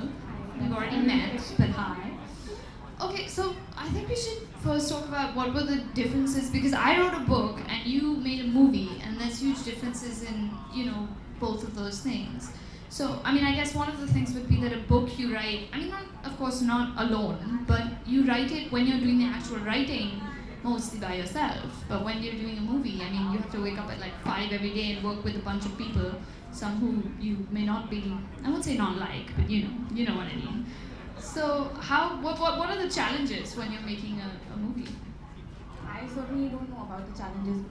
all. We've already met, but hi. Okay, so I think we should first talk about what were the differences, because I wrote a book and you made a movie, and there's huge differences in, both of those things. So, I mean, I guess one of the things would be that a book you write, I mean, not, of course, not alone, but you write it when you're doing the actual writing, mostly by yourself. But when you're doing a movie, I mean, you have to wake up at like 5 every day and work with a bunch of people, some who you may not be, I won't say not like, but you know what I mean. So what are the challenges when you're making a movie? I certainly don't know about the challenges.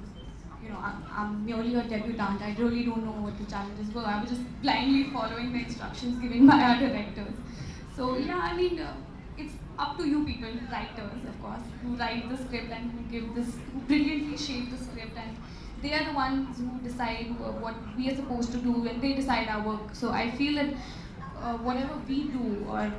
I'm merely a debutante. I really don't know what the challenges were. I was just blindly following the instructions given by our directors. So yeah, I mean, it's up to you people, writers, of course, who write the script and who brilliantly shape the script, and they are the ones who decide what we are supposed to do, and they decide our work. So I feel that whatever we do, or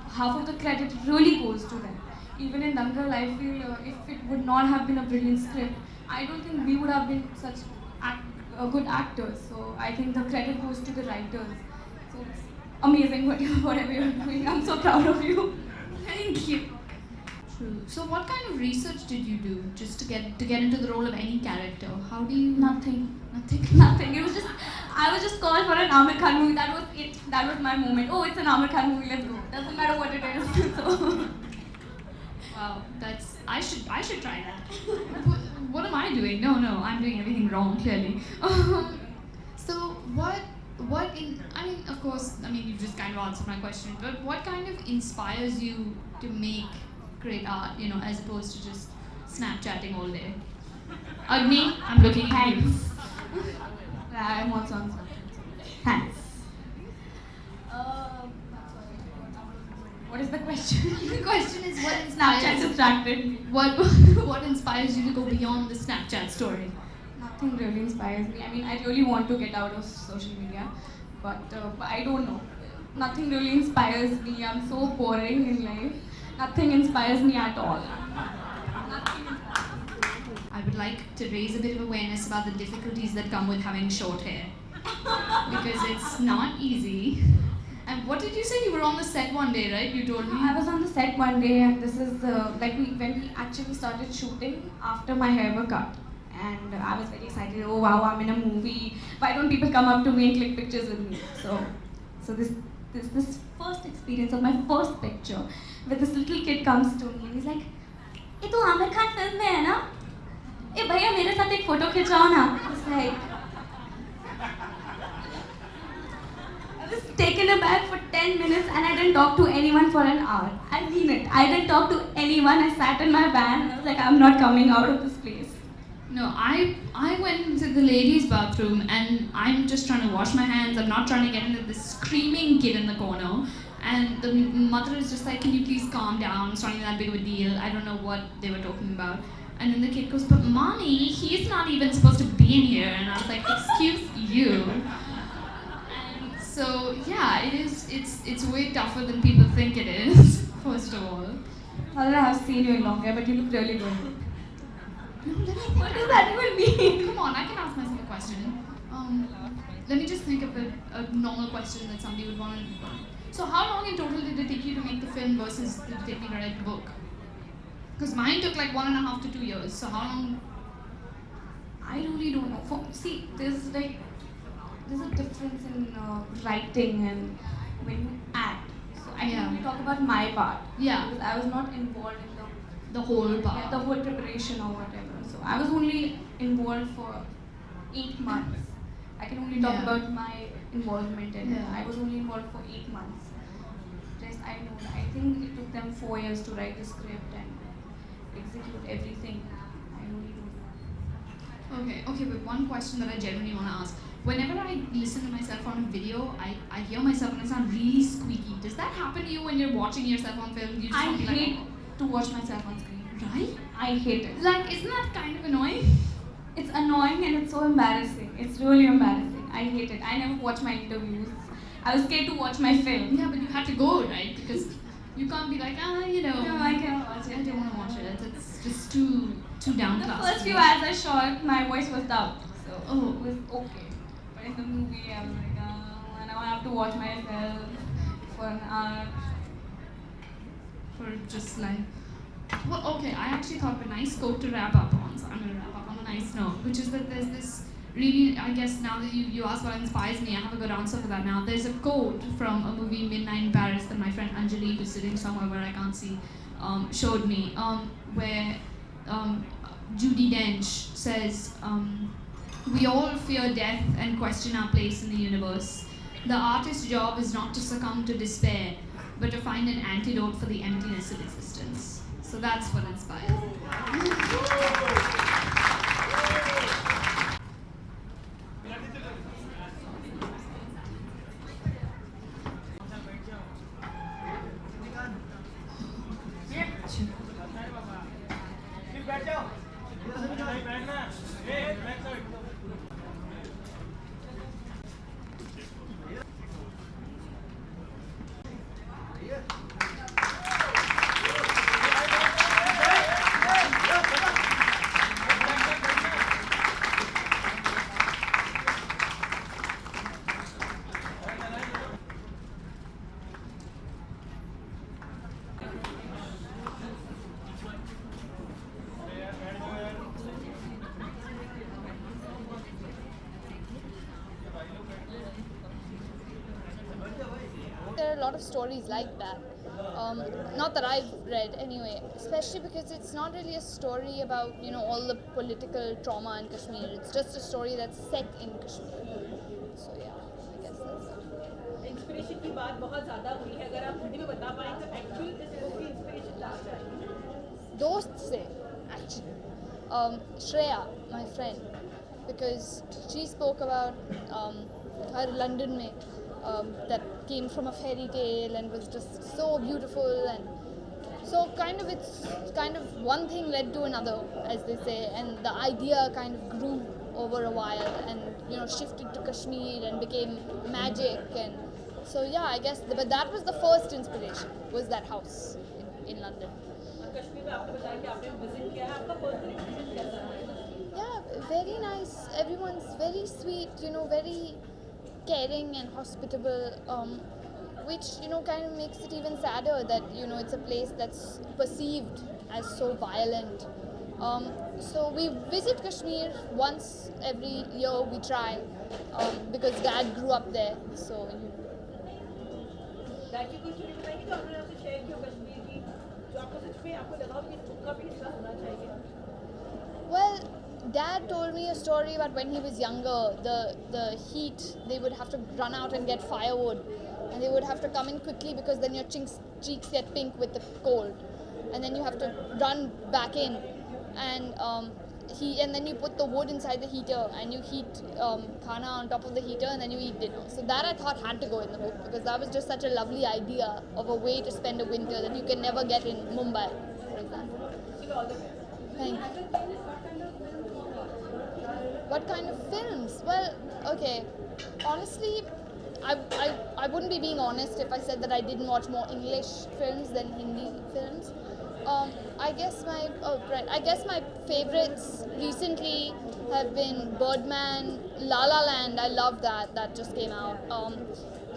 half of the credit really goes to them. Even in Dangal, I feel if it would not have been a brilliant script, I don't think we would have been such good actors. So I think the credit goes to the writers. So it's amazing whatever you're doing. I'm so proud of you. Thank you. True. So what kind of research did you do just to get into the role of any character? How do you? Nothing. Nothing. Nothing. It was just I was just called for an Amir Khan movie. That was it. That was my moment. Oh, it's an Amir Khan movie. Let's go. Doesn't matter what it is. So. Wow, I should try that. What am I doing? No, I'm doing everything wrong, clearly. So I mean, of course, you just kind of answered my question, but what kind of inspires you to make great art, as opposed to just Snapchatting all day? Agni, I'm looking at you. I'm also on Snapchat. Thanks. What is the question? The question is what Snapchat inspires distracted me. what inspires you to go beyond the Snapchat story? Nothing really inspires me. I mean, I really want to get out of social media, but I don't know. Nothing really inspires me. I'm so boring in life. Nothing inspires me at all. Nothing inspires me. I would like to raise a bit of awareness about the difficulties that come with having short hair, because it's not easy. And what did you say? You were on the set one day, right? You told me. I was on the set one day, and this is when we actually started shooting after my hair were cut. And I was very excited. Oh wow, I'm in a movie. Why don't people come up to me and click pictures with me? So this first experience of my first picture, where this little kid comes to me and he's like, "ये तो Aamir Khan film में है ना? ए भैया मेरे साथ एक photo खिंचाओ ना." I was like, I was taken aback for 10 minutes and I didn't talk to anyone for an hour. I mean it. I didn't talk to anyone. I sat in my van and I was like, I'm not coming out of this place. No, I went into the ladies' bathroom and I'm just trying to wash my hands. I'm not trying to get into this screaming kid in the corner. And the mother is just like, "Can you please calm down? It's not even that big of a deal." I don't know what they were talking about. And then the kid goes, "But mommy, he's not even supposed to be in here." And I was like, "Excuse you." So yeah, it's way tougher than people think it is, first of all. Although I have seen you in long hair, but you look really good. No, let me think. What does that even mean? Come on, I can ask myself a question. Let me just think of a normal question that somebody would want to. So how long in total did it take you to make the film versus did it take me to write the book? Because mine took like 1.5 to 2 years. So how long? I really don't know. See, there's a difference in writing and when you act. So I can only talk about my part. Yeah. Because I was not involved in The whole part. the whole preparation or whatever. So I was only involved for 8 months. I can only talk about my involvement in it. I was only involved for 8 months. Rest I know. I think it took them 4 years to write the script and execute everything. I really don't know. Okay, but one question that I genuinely want to ask. Whenever I listen to myself on a video, I hear myself and I sound really squeaky. Does that happen to you when you're watching yourself on film? You just I want to be hate like, to watch myself on screen. right? I hate it. Like, isn't that kind of annoying? It's annoying and it's so embarrassing. It's really embarrassing. I hate it. I never watch my interviews. I was scared to watch my film. Yeah, but you had to go, right? Because you can't be like, No, I can't watch it. I don't want to watch it. It's just too down class. The first few ads I shot, my voice was out. So it was okay. But in the movie, I was like, now I have to watch myself for for just like, well, okay, I actually thought of a nice quote to wrap up on, so I'm going to wrap up on a nice note, which is that there's this really, I guess now that you asked what inspires me, I have a good answer for that now. There's a quote from a movie, Midnight in Paris, that my friend Anjali, who's sitting somewhere where I can't see, showed me, where Judi Dench says, we all fear death and question our place in the universe. The artist's job is not to succumb to despair, but to find an antidote for the emptiness of existence. So that's what inspires me. There are a lot of stories like that. Not that I've read anyway, especially because it's not really a story about, all the political trauma in Kashmir. It's just a story that's set in Kashmir. So yeah, I guess that's it. Inspiration की बात बहुत ज़्यादा हुई है, अगर आप हिंदी में बता पाएं तो एक्चुअल इस बुक की इंस्पिरेशन कहाँ से आई? दोस्त से, actually. Shreya, my friend, because she spoke about her London में that came from a fairy tale and was just so beautiful, and so it's kind of one thing led to another, as they say, and the idea kind of grew over a while and shifted to Kashmir and became magic, and so yeah, I guess but that was the first inspiration, was that house in London. Kashmir में आपने बताया कि आपने visit किया है, आपका personal experience कैसा रहा? Yeah, very nice. Everyone's very sweet, very caring and hospitable, which kind of makes it even sadder that it's a place that's perceived as so violent. So we visit Kashmir once every year. We try because Dad grew up there. So Dad की कुछ story बताएंगे जो आपने आपसे share की हो कश्मीर की, जो आपको सच में आपको लगा हो कि इस बुक का भी हिस्सा होना चाहिए? well, Dad told me a story about when he was younger, the heat, they would have to run out and get firewood, and they would have to come in quickly because then your cheeks get pink with the cold, and then you have to run back in, and then you put the wood inside the heater and you heat khana on top of the heater and then you eat dinner. So that I thought had to go in the book because that was just such a lovely idea of a way to spend a winter that you can never get in Mumbai, for example. Thank you. What kind of films? Well, okay, honestly, I wouldn't be being honest if I said that I didn't watch more English films than Hindi films. I guess my favorites recently have been Birdman, La La Land. I love that. That just came out.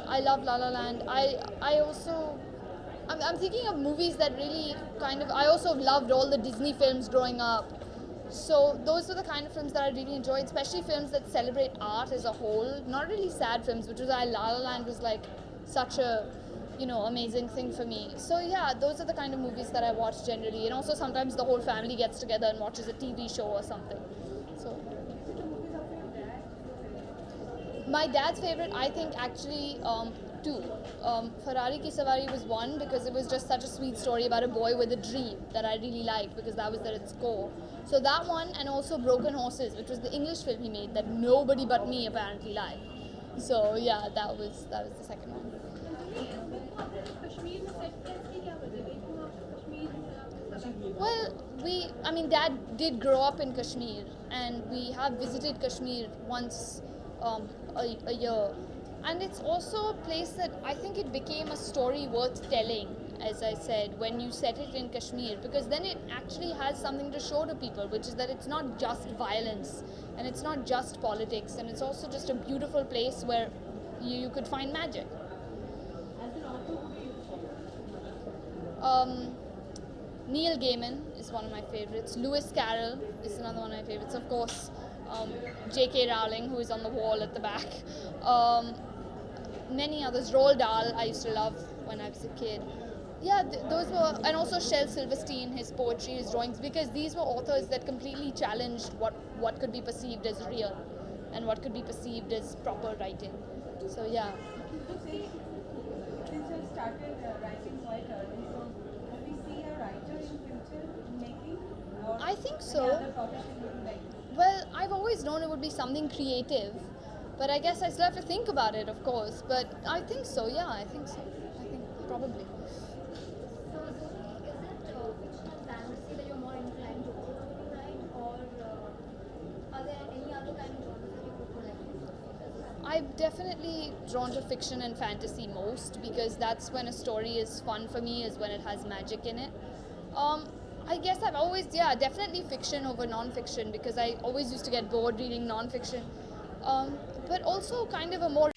I love La La Land. I'm thinking of movies that really I also loved all the Disney films growing up. So those are the kind of films that I really enjoyed, especially films that celebrate art as a whole. Not really sad films, which is why La La Land was like such a amazing thing for me. So yeah, those are the kind of movies that I watch generally, and also sometimes the whole family gets together and watches a TV show or something. So my dad's favorite, I think actually two. Ferrari Ki Savari was one because it was just such a sweet story about a boy with a dream that I really liked because that was at its core. So that one, and also Broken Horses, which was the English film he made that nobody but me apparently liked. So yeah, that was the second one. Well, Dad did grow up in Kashmir, and we have visited Kashmir once a year. And it's also a place that I think it became a story worth telling, as I said, when you set it in Kashmir, because then it actually has something to show to people, which is that it's not just violence, and it's not just politics, and it's also just a beautiful place where you could find magic. Um, Neil Gaiman is one of my favorites. Lewis Carroll is another one of my favorites. Of course, J.K. Rowling, who is on the wall at the back. Um, Many others. Roald Dahl, I used to love when I was a kid. Yeah, those were, and also Shel Silverstein, his poetry, his drawings, because these were authors that completely challenged what could be perceived as real and what could be perceived as proper writing. So yeah. So say, since you started writing quite early, so will we see a writer in future making? Or I think any so. other profession would you like? Well, I've always known it would be something creative, but I guess I still have to think about it, of course. But I think so, yeah, I think so. I think probably. So, is it fantasy that you're more inclined to write, or are there any other kind of genres that you prefer? I've definitely drawn to fiction and fantasy most, because that's when a story is fun for me, is when it has magic in it. I guess I've always, definitely fiction over non-fiction, because I always used to get bored reading non-fiction. But also kind of a more